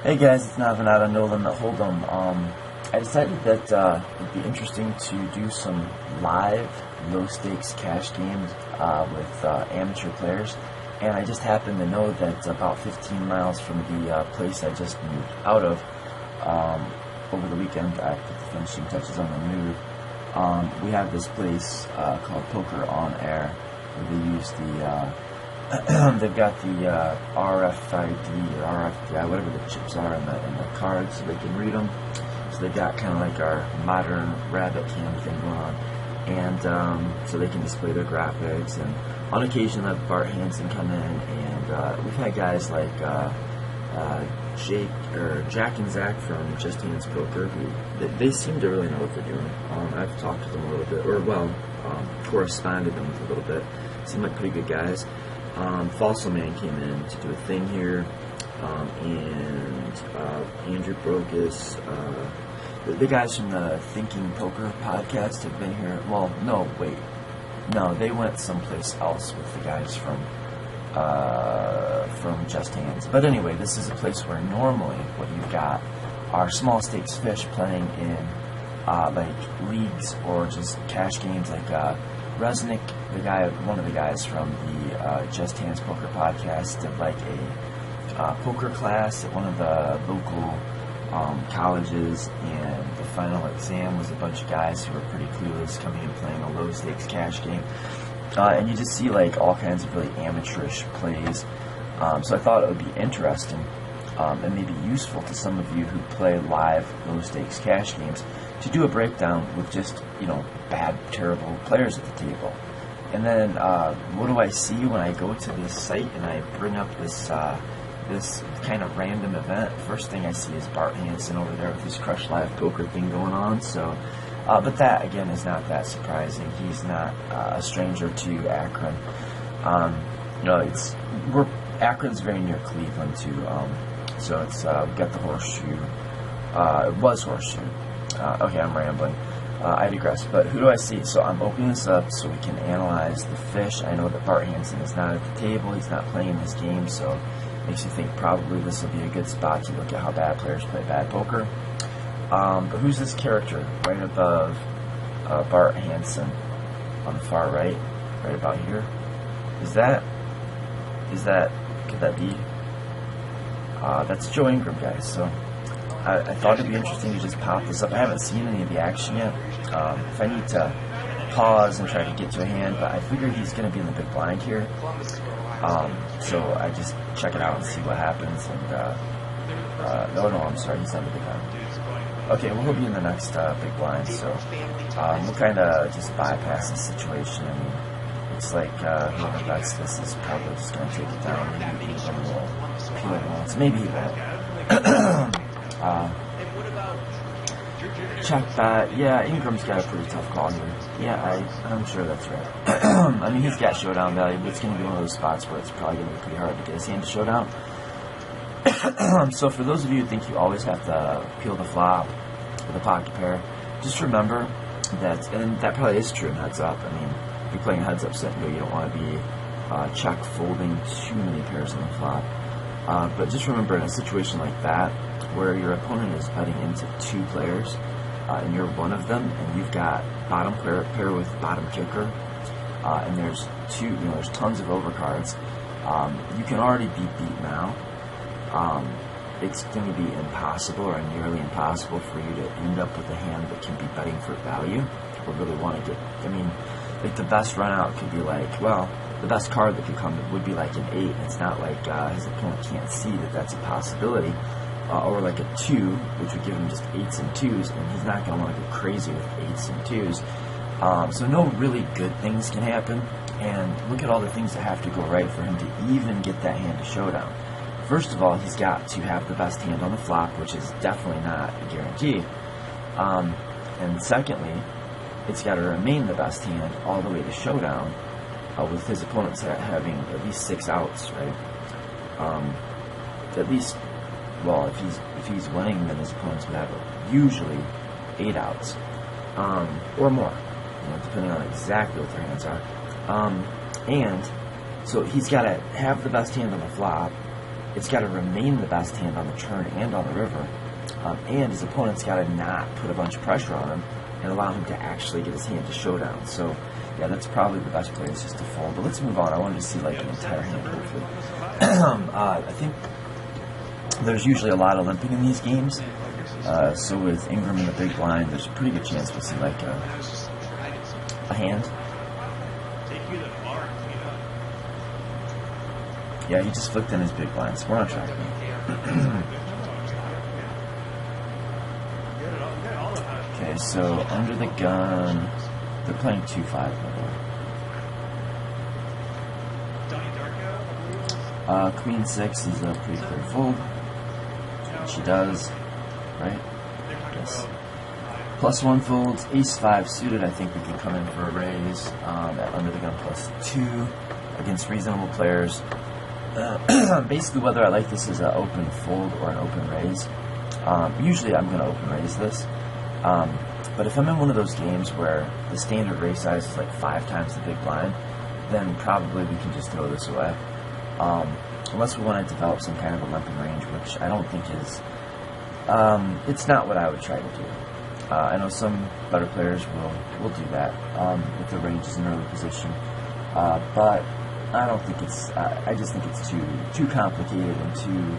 Hey guys, it's Navonod on No Limit Hold'em. I decided that it'd be interesting to do some live low stakes cash games with amateur players, and I just happen to know that about 15 miles from the place I just moved out of over the weekend, I put the finishing touches on the move. We have this place called Poker on Air, where they use the they've got the RFID or RFPI, whatever the chips are in the cards, so they can read them. So they've got kind of like our modern rabbit cam thing going on, and so they can display their graphics. And on occasion, have Bart Hansen come in, and we've had guys like Jack and Zach from Just Hands Poker, who they seem to really know what they're doing. I've talked to them a little bit, or corresponded them with a little bit. Seem like pretty good guys. Fossil Man came in to do a thing here, and Andrew Brokus, the guys from the Thinking Poker podcast have been here. Well, no, they went someplace else with the guys from Just Hands. But anyway, this is a place where normally what you've got are small stakes fish playing in like leagues or just cash games, like Resnick, one of the guys from the Just Hands Poker podcast, did like a poker class at one of the local colleges, and the final exam was a bunch of guys who were pretty clueless coming and playing a low stakes cash game, and you just see like all kinds of really amateurish plays. So I thought it would be interesting and maybe useful to some of you who play live low stakes cash games to do a breakdown with just, bad, terrible players at the table. And then what do I see when I go to this site and I bring up this this kind of random event? First thing I see is Bart Hansen over there with his Crush Live Poker thing going on. So, but that again is not that surprising. He's not a stranger to Akron. Akron's very near Cleveland too. So it's we've got the Horseshoe. It was Horseshoe. Okay, I'm rambling. I digress. But who do I see? So I'm opening this up so we can analyze the fish. I know that Bart Hansen is not at the table. He's not playing this game, so it makes you think probably this will be a good spot to look at how bad players play bad poker. But who's this character right above Bart Hansen on the far right about here? Could that be? That's Joe Ingram, guys. So I thought it'd be interesting to just pop this up. I haven't seen any of the action yet. If I need to pause and try to get to a hand, but I figured he's going to be in the big blind here. So I just check it out and see what happens. And no, I'm sorry, he's not in the big blind. Okay, well, he'll be in the next big blind. So we'll kind of just bypass the situation. I mean, it's like whoever bets this is probably just going to take it down. Maybe Ingram will peel it once. Maybe he won't. Check that. Yeah, Ingram's got a pretty tough call here. Yeah, I'm sure that's right. I mean, he's got showdown value, but it's going to be one of those spots where it's probably going to be pretty hard to get his hand to showdown. So for those of you who think you always have to peel the flop with a pocket pair, just remember that, and that probably is true in heads up. I mean, if you're playing heads up set, you don't want to be check folding too many pairs on the flop. But just remember, in a situation like that, where your opponent is betting into two players, and you're one of them, and you've got bottom pair with bottom kicker, and there's there's tons of overcards, you can already be beat now. It's going to be impossible or nearly impossible for you to end up with a hand that can be betting for value, or really want to get, like the best run out could be like, the best card that could come would be like an 8. It's not like his opponent can't see that that's a possibility. Or like a 2, which would give him just 8s and 2s, and he's not going to want to go crazy with 8s and 2s. So no really good things can happen, and look at all the things that have to go right for him to even get that hand to showdown. First of all, he's got to have the best hand on the flop, which is definitely not a guarantee. And secondly, it's got to remain the best hand all the way to showdown, with his opponents having at least 6 outs, right? At least, if he's winning, then his opponents would have usually 8 outs, or more, depending on exactly what their hands are. And so he's got to have the best hand on the flop, it's got to remain the best hand on the turn and on the river, and his opponent's got to not put a bunch of pressure on him and allow him to actually get his hand to showdown. So yeah, that's probably the best play, is just to fold. But let's move on. I wanted to see like an entire hand, hopefully. I think there's usually a lot of limping in these games. So with Ingram in the big blind, there's a pretty good chance we'll see like a hand. Yeah, he just flicked in his big blind, so we're on track. Okay, so under the gun, they're playing 2-5 by the way. Queen 6 is a pretty clear fold. She does, right? Yes. +1 folds, ace 5 suited. I think we can come in for a raise at under the gun +2 against reasonable players. Basically, whether I like this as an open fold or an open raise. Usually I'm going to open raise this. But if I'm in one of those games where the standard raise size is like 5 times the big blind, then probably we can just throw this away. Unless we want to develop some kind of a limping range, which I don't think is, it's not what I would try to do. I know some better players will do that if the range is in early position, but I don't think it's, I just think it's too complicated and too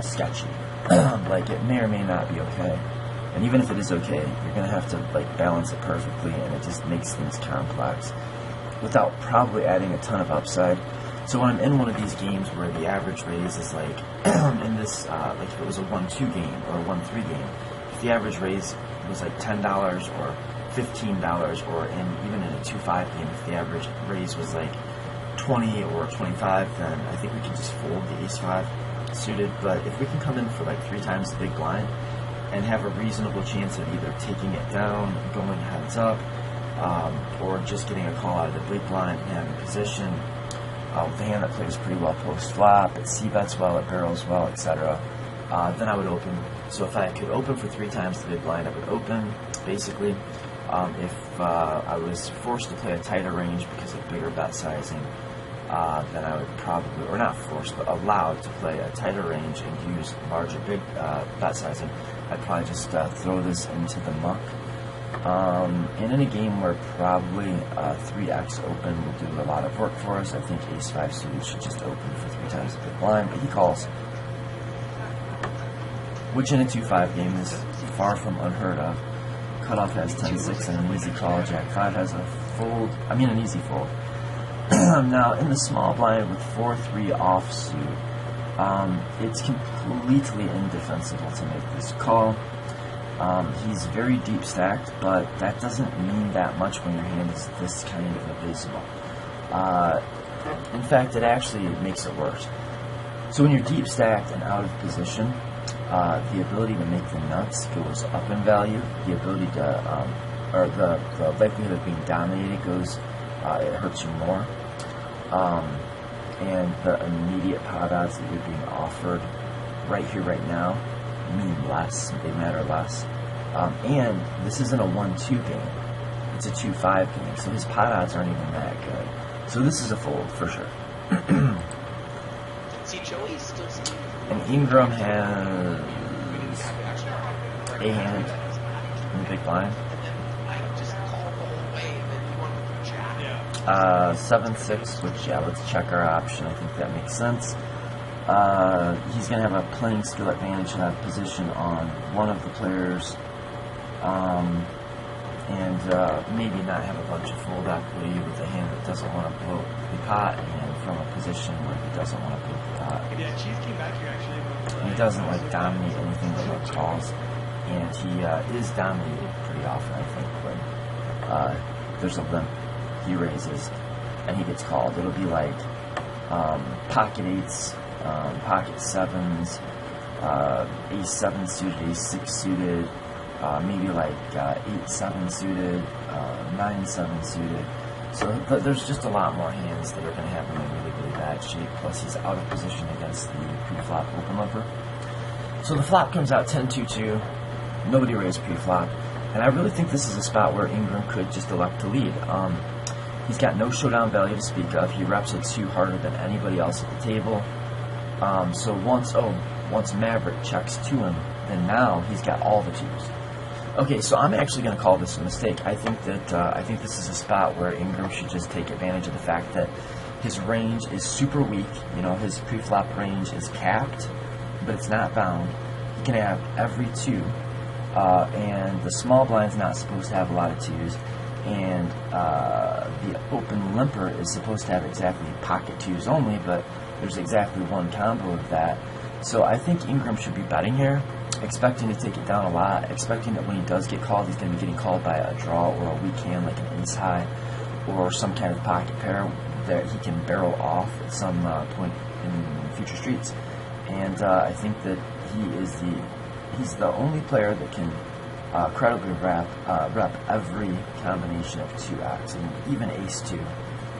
sketchy. Like, it may or may not be okay. And even if it is okay, you're going to have to like balance it perfectly, and it just makes things complex without probably adding a ton of upside. So when I'm in one of these games where the average raise is like, in this, like if it was a 1-2 game or a 1-3 game, if the average raise was like $10 or $15, or even in a 2-5 game, if the average raise was like 20 or 25, then I think we can just fold the ace-5 suited. But if we can come in for like 3 times the big blind and have a reasonable chance of either taking it down, going heads up, or just getting a call out of the big blind and having position, with a hand that plays pretty well post-flop, it c-bets well, it barrels well, etc., then I would open. So if I could open for 3 times the big blind, I would open, basically. If I was forced to play a tighter range because of bigger bet sizing, then I would probably, or not forced, but allowed to play a tighter range and use larger big bet sizing, I'd probably just throw this into the muck. And in a game where probably 3x open will do a lot of work for us, I think ace-5 suited should just open for 3 times the big blind, but he calls. Which in a 2-5 game is far from unheard of. Cutoff has 10-6 and an easy call. Jack-5 has a fold, an easy fold. Now, in the small blind with 4-3 offsuit, it's completely indefensible to make this call. He's very deep stacked, but that doesn't mean that much when your hand is this kind of abysmal. In fact, it actually makes it worse. So when you're deep stacked and out of position, the ability to make the nuts goes up in value. The ability to, or the likelihood of being dominated goes, it hurts you more. And the immediate pot odds that you're being offered right here, right now, mean less. They matter less. And this isn't a 1-2 game. It's a 2-5 game. So his pot odds aren't even that good. So this is a fold for sure. And Ingram has a hand in the big blind. 7-6, which, yeah, let's check our option. I think that makes sense. He's going to have a playing skill advantage to have position on one of the players, and maybe not have a bunch of fold equity with a hand that doesn't want to blow the pot, and from a position where he doesn't want to blow the pot. And he doesn't like dominate anything but like calls, and he is dominated pretty often, I think, when there's a limp. He raises and he gets called. It'll be like pocket 8s, pocket 7s, ace-7 suited, ace-6 suited, maybe like 8-7 suited, 9-7 suited. So there's just a lot more hands that are going to have him in really, really bad shape. Plus he's out of position against the pre-flop open limper. So the flop comes out 10-2-2. Nobody raised pre-flop. And I really think this is a spot where Ingram could just elect to lead. He's got no showdown value to speak of. He reps it 2 harder than anybody else at the table. So once Maverick checks to him, then now he's got all the twos. Okay, so I'm actually going to call this a mistake. I think this is a spot where Ingram should just take advantage of the fact that his range is super weak. You know, his pre-flop range is capped, but it's not bound. He can have every two, and the small blind's not supposed to have a lot of twos, and the open limper is supposed to have exactly pocket twos only, but there's exactly one combo of that. So I think Ingram should be betting here, expecting to take it down a lot, expecting that when he does get called, he's going to be getting called by a draw or a weak hand like an ace high or some kind of pocket pair that he can barrel off at some point in future streets. And I think that he's the only player that can credibly rep every combination of 2x, and even ace-2,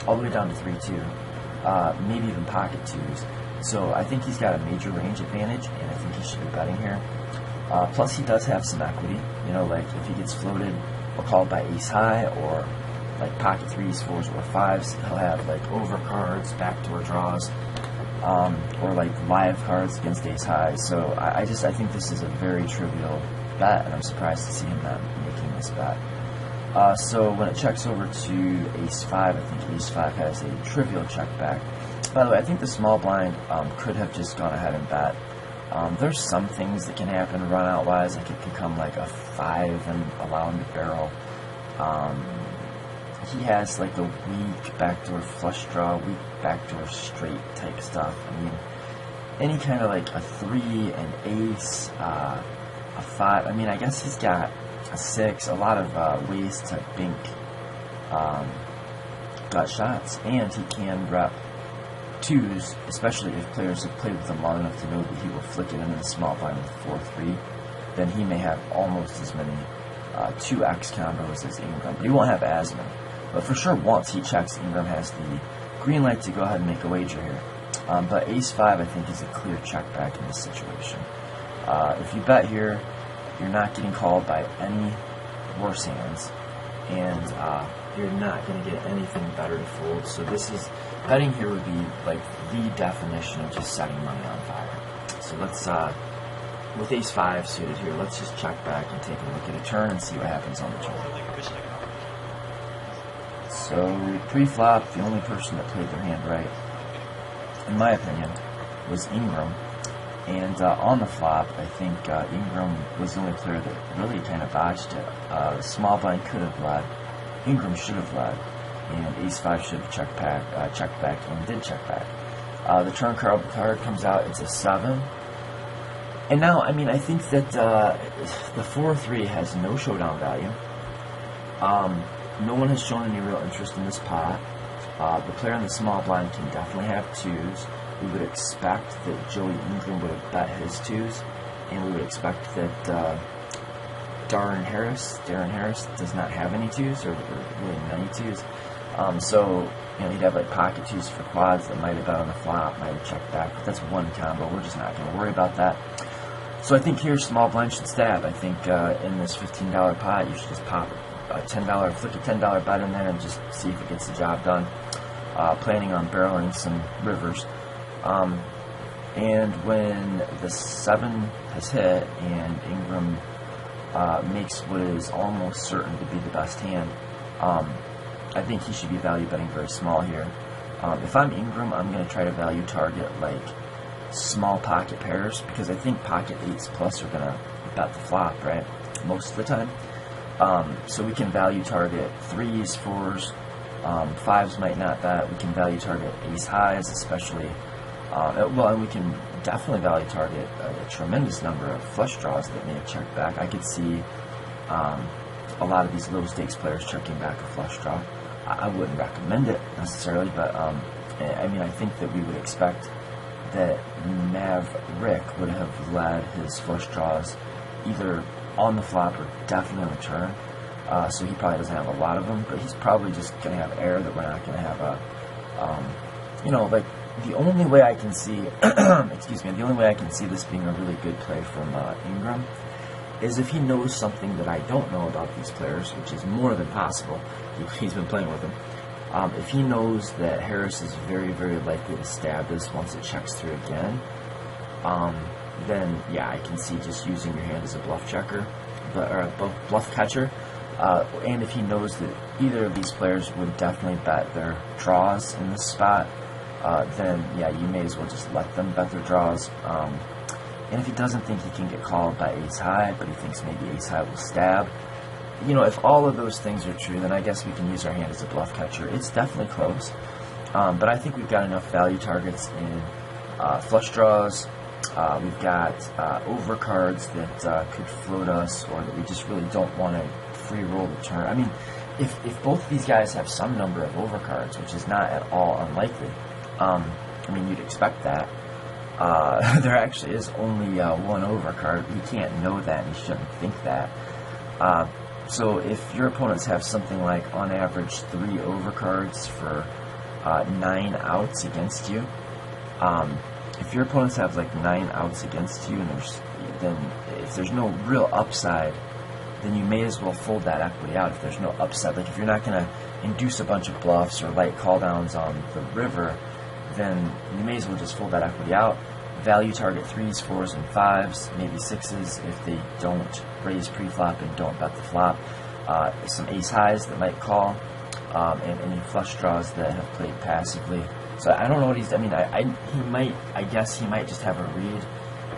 all the way down to 3-2, maybe even pocket 2s. So I think he's got a major range advantage, and I think he should be betting here. Plus he does have some equity, you know, like if he gets floated or called by ace-high or like pocket 3s, 4s, or 5s, he'll have like overcards, backdoor draws, or like live cards against ace-high. So I think this is a very trivial bet, and I'm surprised to see him not making this bet. So when it checks over to ace-5, I think ace-5 has a trivial check back. By the way, I think the small blind could have just gone ahead and bet. There's some things that can happen run-out wise, like it could come like a 5 and allow him to barrel. He has like a weak backdoor flush draw, weak backdoor straight type stuff. I mean, any kind of like a 3, an ace, a 5. I mean, I guess he's got a 6, a lot of ways to bink gut shots, and he can rep 2s, especially if players have played with him long enough to know that he will flick it into the small blind with 4-3. Then he may have almost as many 2x combos as Ingram. He won't have as many. But for sure, once he checks, Ingram has the green light to go ahead and make a wager here. But ace-5, I think, is a clear check back in this situation. If you bet here, you're not getting called by any worse hands, and you're not going to get anything better to fold. So this is, betting here would be like the definition of just setting money on fire. So let's, with ace-5 suited here, let's just check back and take a look at a turn and see what happens on the turn. So pre-flop, the only person that played their hand right, in my opinion, was Ingram. And on the flop, I think Ingram was the only player that really kind of botched it. Small blind could have led, Ingram should have led, and ace-5 should have checked back, and did check back. The turn card comes out, it's a 7. And now, I mean, I think that the 4-3 has no showdown value. No one has shown any real interest in this pot. The player in the small blind can definitely have 2s. We would expect that Joey Ingram would have bet his 2s, and we would expect that Darren Harris does not have any 2s, or really many 2s. So, you know, he'd have like pocket 2s for quads that might have bet on the flop, might have checked back, but that's one combo. We're just not going to worry about that. So I think here small blind should stab. I think in this $15 pot, you should just pop a $10, flick a $10 bet in there and just see if it gets the job done. Planning on barreling some rivers. And when the 7 has hit and Ingram makes what is almost certain to be the best hand, I think he should be value betting very small here. If I'm Ingram, I'm going to try to value target like small pocket pairs, because I think pocket 8s plus are going to bet the flop, right, most of the time. So we can value target 3s, 4s, 5s might not bet. We can value target ace highs, especially. Well, and we can definitely value target a tremendous number of flush draws that may have checked back. I could see a lot of these low stakes players checking back a flush draw. I wouldn't recommend it necessarily, but I mean, I think that we would expect that Maverick would have led his flush draws either on the flop or definitely on the turn. So he probably doesn't have a lot of them, but he's probably just going to have air that we're not going to have a, you know, like the only way I can see, excuse me, the only way I can see this being a really good play from Ingram is if he knows something that I don't know about these players, which is more than possible. He's been playing with them. If he knows that Harris is very, very likely to stab this once it checks through again, then yeah, I can see just using your hand as a bluff checker, or a bluff catcher. And if he knows that either of these players would definitely bet their draws in this spot, then yeah, you may as well just let them bet their draws. And if he doesn't think he can get called by ace high, but he thinks maybe ace high will stab, you know, if all of those things are true, then I guess we can use our hand as a bluff catcher. It's definitely close, but I think we've got enough value targets in flush draws. We've got overcards that could float us, or that we just really don't want to free roll the turn. I mean, if both of these guys have some number of overcards, which is not at all unlikely, I mean, you'd expect that. There actually is only one overcard. You can't know that, and you shouldn't think that. So if your opponents have something like, on average, 3 overcards for 9 outs against you, if your opponents have like 9 outs against you, and then if there's no real upside, then you may as well fold that equity out. If there's no upside, like if you're not going to induce a bunch of bluffs or light call downs on the river, then you may as well just fold that equity out. Value target 3s, 4s, and 5s, maybe 6s if they don't raise pre-flop and don't bet the flop. Some ace highs that might call, and any flush draws that have played passively. So I don't know what he's. I mean, I guess he might just have a read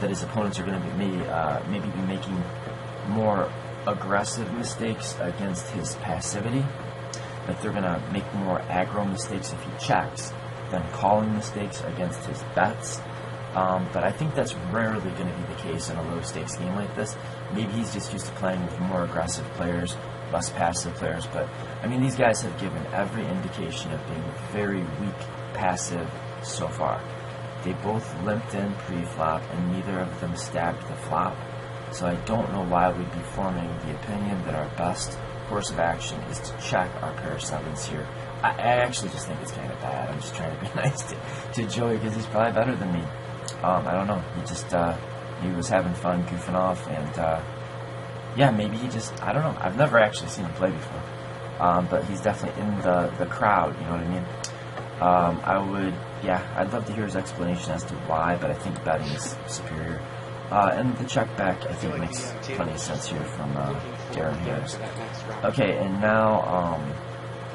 that his opponents are going to be maybe be making more aggressive mistakes against his passivity. That they're going to make more aggro mistakes if he checks than calling mistakes against his bets. But I think that's rarely going to be the case in a low-stakes game like this. Maybe he's just used to playing with more aggressive players, less passive players. But, I mean, these guys have given every indication of being very weak passive so far. They both limped in pre-flop, and neither of them stabbed the flop. So I don't know why we'd be forming the opinion that our best course of action is to check our pair of sevens here. I actually just think it's kind of bad. I'm just trying to be nice to Joey because he's probably better than me. I don't know. He just he was having fun goofing off, and yeah, maybe he just, I don't know. I've never actually seen him play before, but he's definitely in the crowd. You know what I mean? I'd love to hear his explanation as to why, but I think betting is superior. And the check back, I think, makes plenty of sense here from Darren Harris. Okay, and now,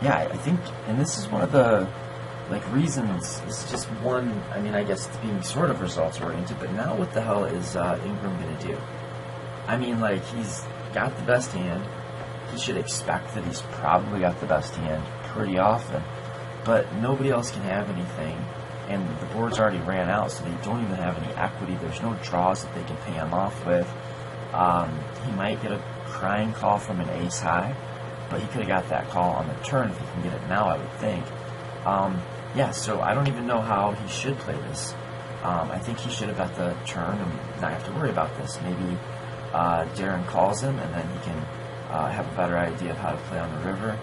I think, and this is one of the reasons. This is just one. I mean, I guess it's being sort of results oriented, but now what the hell is Ingram gonna do? I mean, he's got the best hand. He should expect that he's probably got the best hand pretty often, but nobody else can have anything, and the board's already ran out, so they don't even have any equity. There's no draws that they can pay him off with. He might get a crying call from an ace high, but he could have got that call on the turn if he can get it now, I would think. So I don't even know how he should play this. I think he should have bet the turn and not have to worry about this. Maybe Darren calls him, and then he can have a better idea of how to play on the river.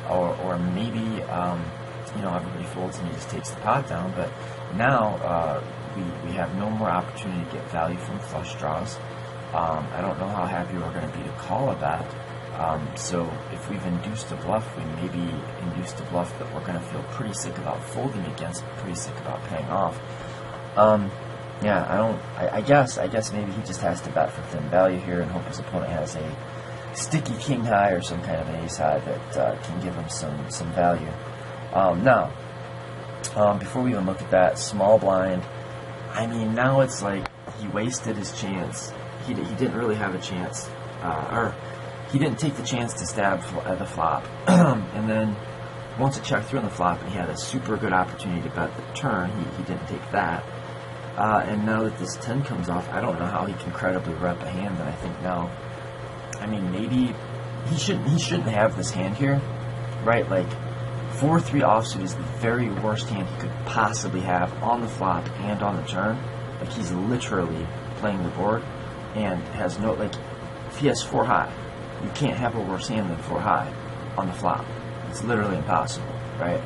Or maybe, everybody folds and he just takes the pot down. But now we have no more opportunity to get value from flush draws. I don't know how happy we're going to be to call a bet. So if we've induced a bluff, we maybe induced a bluff that we're going to feel pretty sick about folding against, pretty sick about paying off. I guess maybe he just has to bet for thin value here and hope his opponent has a sticky king high or some kind of an ace high that can give him some value. Now, before we even look at that, small blind, I mean, now it's like he wasted his chance. He didn't really have a chance, or he didn't take the chance to stab the flop. And then once it checked through on the flop and he had a super good opportunity to bet the turn, he didn't take that. And now that this 10 comes off, I don't know how he can credibly rep a hand that I think now. I mean, maybe he shouldn't have this hand here, right? 4-3 offsuit is the very worst hand he could possibly have on the flop and on the turn. He's literally playing the board and has no, if he has 4 high, you can't have a worse hand than 4 high on the flop. It's literally impossible, right?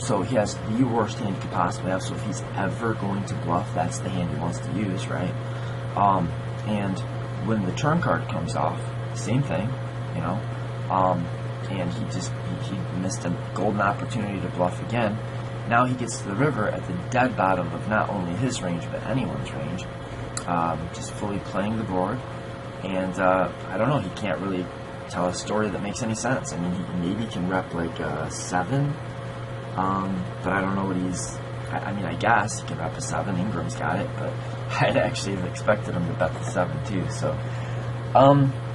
So he has the worst hand he could possibly have. So if he's ever going to bluff, that's the hand he wants to use, right? And when the turn card comes off, same thing, and he missed a golden opportunity to bluff again. Now he gets to the river at the dead bottom of not only his range but anyone's range, just fully playing the board. And I don't know, he can't really tell a story that makes any sense. I mean, he maybe can rep like a 7, but I don't know what he's. I mean, I guess he can rep a 7. Ingram's got it, but I'd actually have expected him to bet the 7 too. So,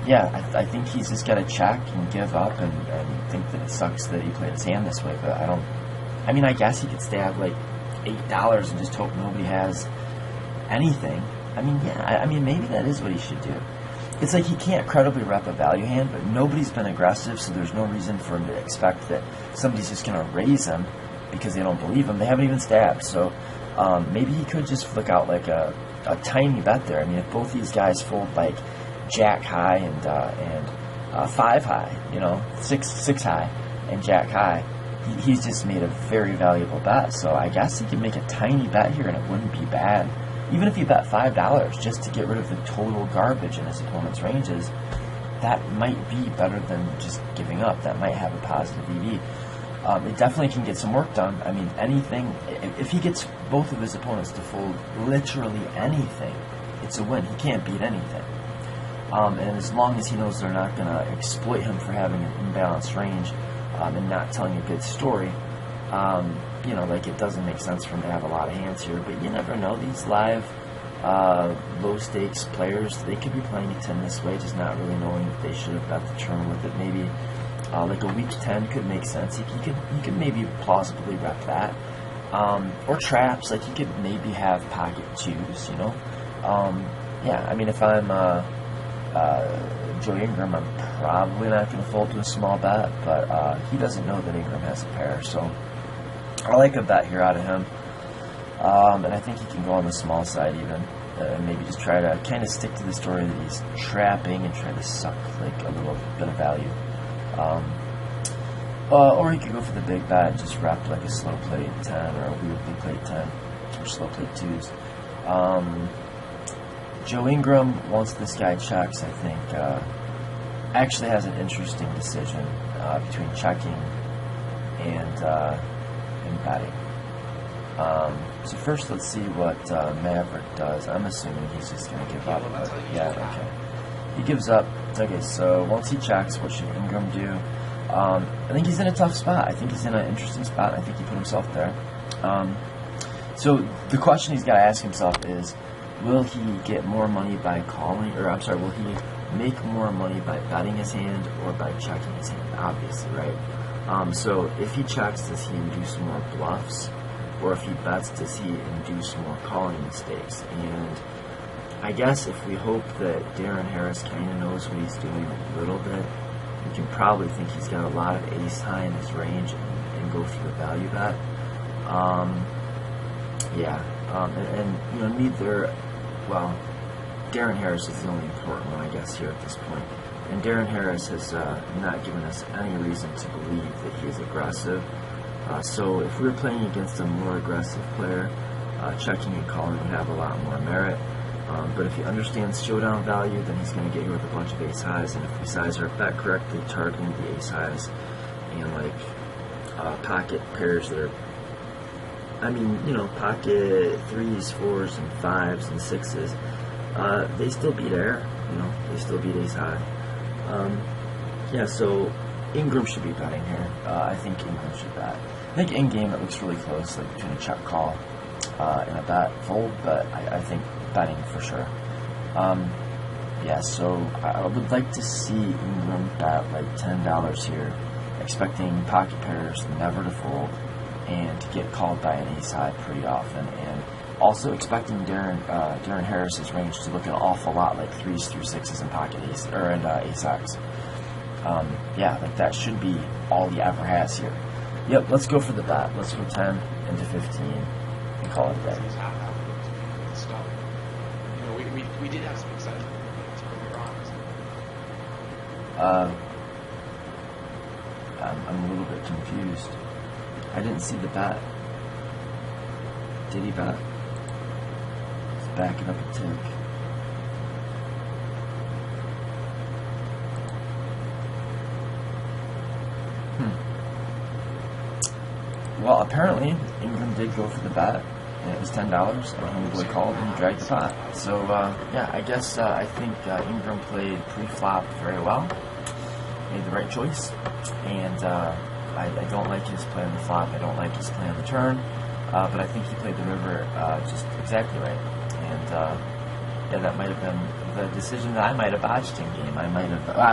yeah, I think he's just got to check and give up and think that it sucks that he played his hand this way. But I mean, I guess he could stab like $8 and just hope nobody has anything. I mean, yeah, I mean, maybe that is what he should do. It's like he can't credibly rep a value hand, but nobody's been aggressive, so there's no reason for him to expect that somebody's just going to raise him because they don't believe him. They haven't even stabbed, so maybe he could just flick out like a tiny bet there. I mean, if both these guys fold like Jack high and 5 high, you know, 6 high and Jack high, he's just made a very valuable bet. So I guess he could make a tiny bet here, and it wouldn't be bad. Even if you bet $5 just to get rid of the total garbage in his opponent's ranges, that might be better than just giving up. That might have a positive EV. It definitely can get some work done. I mean, anything, if he gets both of his opponents to fold literally anything, it's a win. He can't beat anything. And as long as he knows they're not going to exploit him for having an imbalanced range and not telling a good story, you know, like, it doesn't make sense for him to have a lot of hands here. But you never know. These live, low-stakes players, they could be playing it 10 this way, just not really knowing if they should have bet the turn with it. Maybe like a weak 10 could make sense. He could maybe plausibly rep that. Or traps, like he could maybe have pocket 2s, you know. Yeah, I mean, if I'm Joe Ingram, I'm probably not going to fold to a small bet, but he doesn't know that Ingram has a pair, so I like a bet here out of him. And I think he can go on the small side even, and maybe just try to kind of stick to the story that he's trapping and try to suck like a little bit of value. Or he could go for the big bet and just rep like a slow played 10 or a weirdly played 10 or slow played 2s. Joe Ingram, once this guy checks, I think actually has an interesting decision between checking and betting. So first, let's see what Maverick does. I'm assuming he's just going to give up. But yeah, okay. He gives up. Okay, so once he checks, what should Ingram do? I think he's in a tough spot. I think he's in an interesting spot. I think he put himself there. So the question he's got to ask himself is, will he get more money by calling, or I'm sorry, will he make more money by betting his hand or by checking his hand? Obviously, right? So if he checks, does he induce more bluffs? Or if he bets, does he induce more calling mistakes? And I guess if we hope that Darren Harris kind of knows what he's doing a little bit, we can probably think he's got a lot of ace high in his range and go for the value bet. And you know, neither, well, Darren Harris is the only important one, I guess, here at this point. And Darren Harris has not given us any reason to believe that he is aggressive. So if we were playing against a more aggressive player, checking and calling would have a lot more merit. But if he understands showdown value, then he's going to get here with a bunch of ace highs. And if we size our bet correctly, targeting the ace highs and like pocket pairs that are, I mean, you know, pocket 3s, 4s, and 5s and 6s, they still beat air. You know, they still beat ace high. Yeah, so Ingram should be betting here. I think Ingram should bet. I think in game it looks really close, like between a check call and a bet fold, but I think betting for sure. Yeah, so I would like to see Ingram bet like $10 here, expecting pocket pairs never to fold and to get called by an ace high pretty often, and also expecting Darren Harris's range to look an awful lot like 3s through 6s and pocket ace or in ace X. Yeah, like that should be all he ever has here. Yep, let's go for the bet. Let's go 10 into 15 and call it a day. You know, we did have some excitement. I'm a little bit confused. I didn't see the bet. Did he bet? Let's back it up a tick. Well, apparently Ingram did go for the bet, and it was $10, and homeboy called and dragged the pot. So yeah, I guess I think Ingram played pre-flop very well, made the right choice, and I don't like his play on the flop. I don't like his play on the turn, but I think he played the river just exactly right. And yeah, that might have been the decision that I might have botched in game. I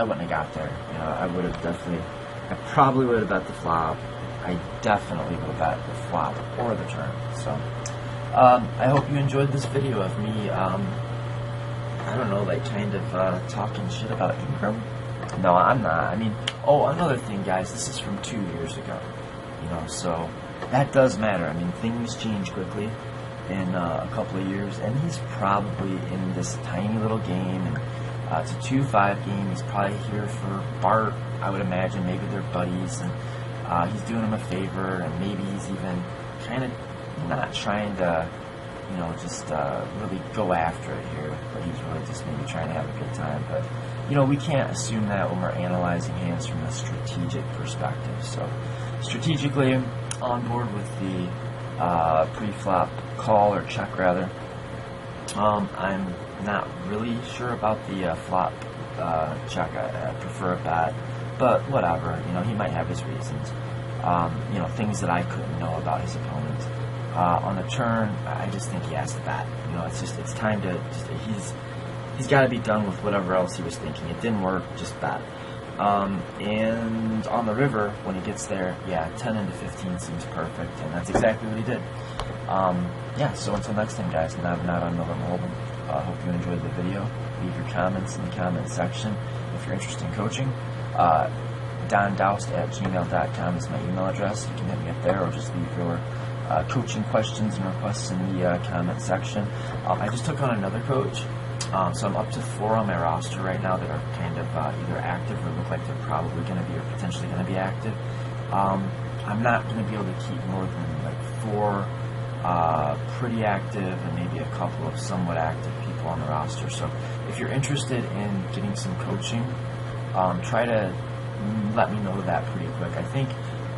wouldn't have got there. You know, I probably would have bet the flop. I definitely would have bet the flop or the turn. So I hope you enjoyed this video of me, I don't know, like kind of talking shit about Ingram. No, I'm not. I mean, oh, another thing, guys, this is from 2 years ago. You know, so that does matter. I mean, things change quickly in a couple of years, and he's probably in this tiny little game, and it's a 2-5 game. He's probably here for Bart, I would imagine. Maybe they're buddies, and he's doing him a favor, and maybe he's even kind of not trying to, you know, just really go after it here, but he's really just maybe trying to have a good time. But, you know, we can't assume that when we're analyzing hands from a strategic perspective. So, strategically, on board with the pre-flop call, or check rather. I'm not really sure about the flop check. I prefer a bet, but whatever. You know, he might have his reasons. You know, things that I couldn't know about his opponent. On the turn, I just think he has to bet. You know, it's time to he's got to be done with whatever else he was thinking. It didn't work, just bet. And on the river, when he gets there, yeah, 10 into 15 seems perfect, and that's exactly what he did. Yeah, so until next time, guys, Navonod on Navonod. Hope you enjoyed the video. Leave your comments in the comment section if you're interested in coaching. dondoust@gmail.com is my email address. You can hit me up there, or just leave your coaching questions and requests in the comment section. I just took on another coach, so I'm up to 4 on my roster right now that are kind of either active or look like they're probably going to be or potentially going to be active. I'm not going to be able to keep more than like 4 pretty active and maybe a couple of somewhat active people on the roster. So if you're interested in getting some coaching, try to let me know that pretty quick. I think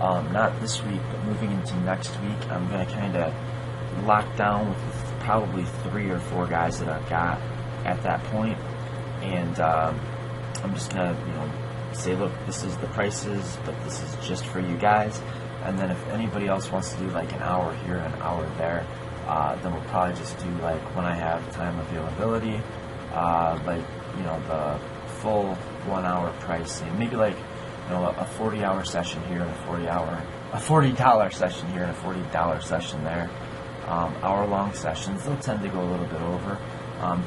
not this week, but moving into next week, I'm going to kind of lock down with probably 3 or 4 guys that I've got at that point, and I'm just going to, you know, say, look, this is the prices, but this is just for you guys. And then if anybody else wants to do like an hour here and an hour there, then we'll probably just do like when I have time availability, like, you know, the full 1 hour pricing, maybe like, you know, a 40-hour session here and a $40 session here and a $40 session there. Hour-long sessions, they'll tend to go a little bit over.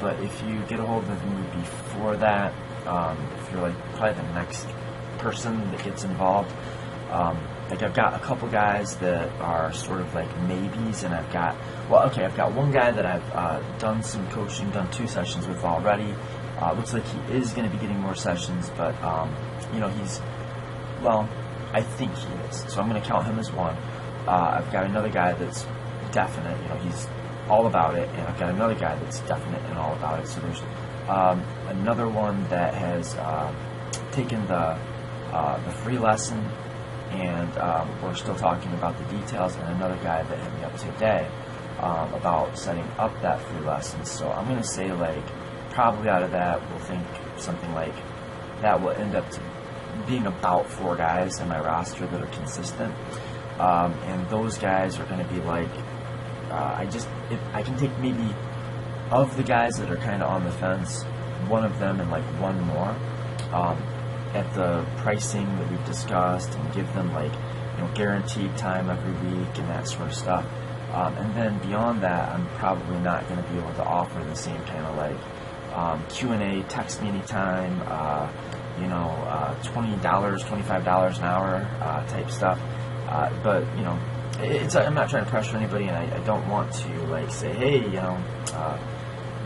But if you get a hold of me before that, if you're like probably the next person that gets involved, like I've got a couple guys that are sort of like maybes, and I've got one guy that I've done some coaching, done 2 sessions with already. Looks like he is going to be getting more sessions, but you know, I think he is, so I'm going to count him as one. I've got another guy that's definite, you know, he's all about it, and I've got another guy that's definite and all about it. So there's another one that has taken the free lesson, and we're still talking about the details, and another guy that hit me up today about setting up that free lesson. So I'm going to say, like, probably out of that, we'll think something like that will end up being about 4 guys in my roster that are consistent, and those guys are going to be like, if I can take maybe of the guys that are kind of on the fence, one of them and like one more at the pricing that we've discussed, and give them like, you know, guaranteed time every week and that sort of stuff. And then beyond that, I'm probably not going to be able to offer the same kind of like Q&A, text me anytime, you know, $20, $25 an hour type stuff. But, you know, I'm not trying to pressure anybody, and I don't want to like say, hey, you know,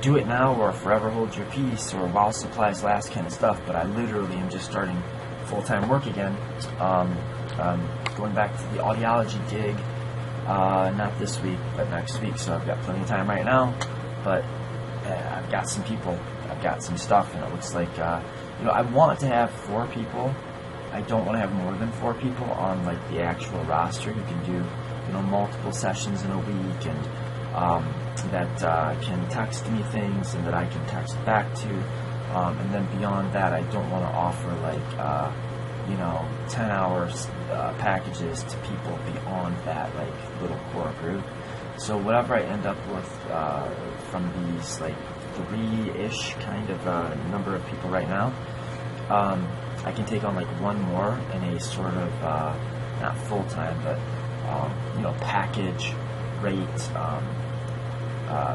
do it now or forever hold your peace or while supplies last kind of stuff. But I literally am just starting full-time work again, going back to the audiology gig, not this week but next week, so I've got plenty of time right now. But I've got some people, I've got some stuff, and it looks like you know, I want to have 4 people. I don't want to have more than 4 people on like the actual roster. You can do multiple sessions in a week, and that can text me things and that I can text back to. And then beyond that, I don't want to offer 10 hours packages to people beyond that little core group. So whatever I end up with from these 3-ish kind of number of people right now, I can take on one more in a sort of not full time, but package rate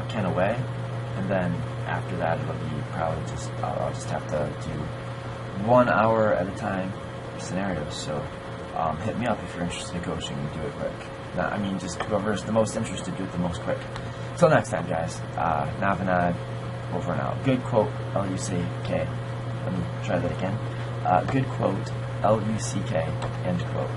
kind of way. And then after that, it'll be probably I'll just have to do 1 hour at a time scenarios. So hit me up if you're interested in coaching and do it quick. Just whoever's the most interested, do it the most quick. Till next time, guys. Navonod, over and out. Good quote, L-U-C-K. Let me try that again. Good quote, L-U-C-K, end quote.